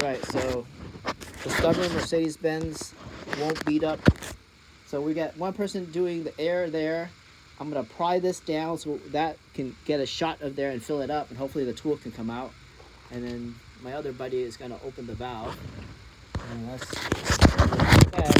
right, so the stubborn Mercedes-Benz won't beat up. So we got one person doing the air there. I'm going to pry this down so that can get a shot of there and fill it up, and hopefully the tool can come out. And then my other buddy is going to open the valve. And that's okay.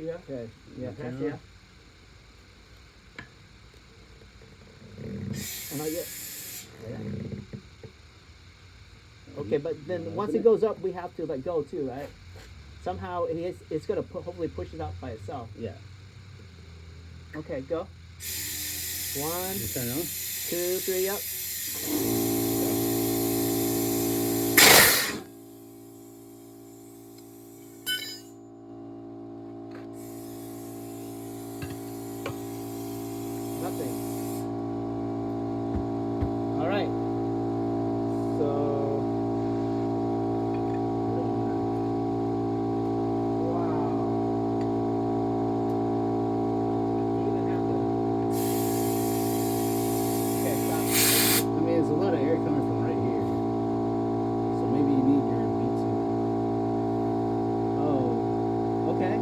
Okay. Yeah. Yeah. Oh, not yet. Okay, but then once it goes up, we have to let go too, right? Somehow it's going to hopefully push it out by itself. Yeah. Okay, go. 1, 2, 3, up. Nothing. All right. So, wow. You even have to. Okay, stop. I mean, there's a lot of air coming from right here. So maybe you need your beat sealer. Oh, okay.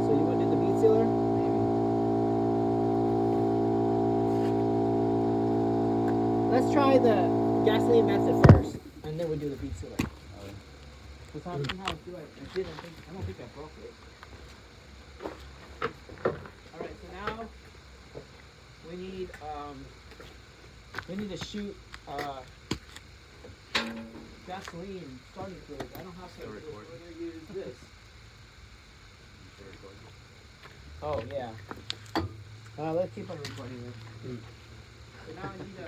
So you want to do the bead sealer? Maybe. Let's try the gasoline method first, and then we do the bead sealer. Because somehow I don't think I broke it. All right, so now we need to shoot gasoline starting fluid. I don't have to. We're gonna use this. Oh yeah. Let's keep on recording this. So now I need a.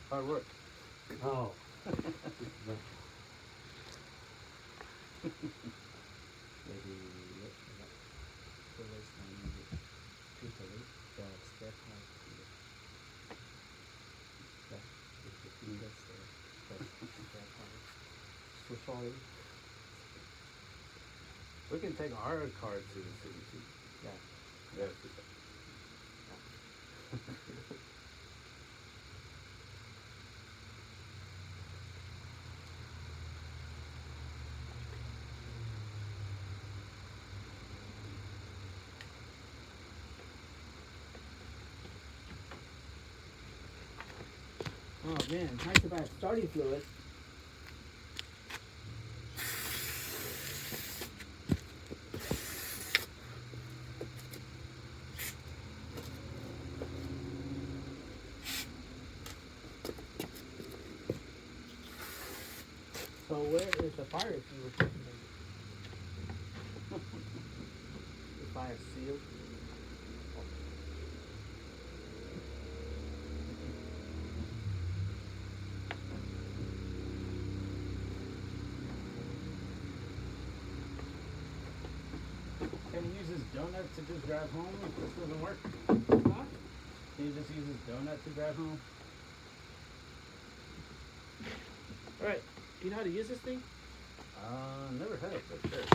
Hard work. Oh. We can take our card to the city too. Yeah. Yeah. Oh man, nice about starting fluid. So where is the fire extinguisher? The fire seal. Can you use his donut to just drive home if this doesn't work? Huh? Can you just use his donut to drive home? All right. Do you know how to use this thing? Never have, but sure.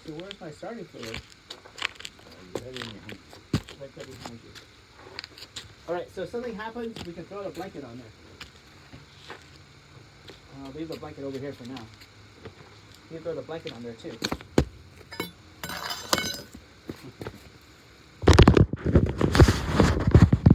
So where's my starting fluid? You had it in your hand. Right there behind you. All right. So if something happens, we can throw the blanket on there. I'll leave the blanket over here for now. You can throw the blanket on there too.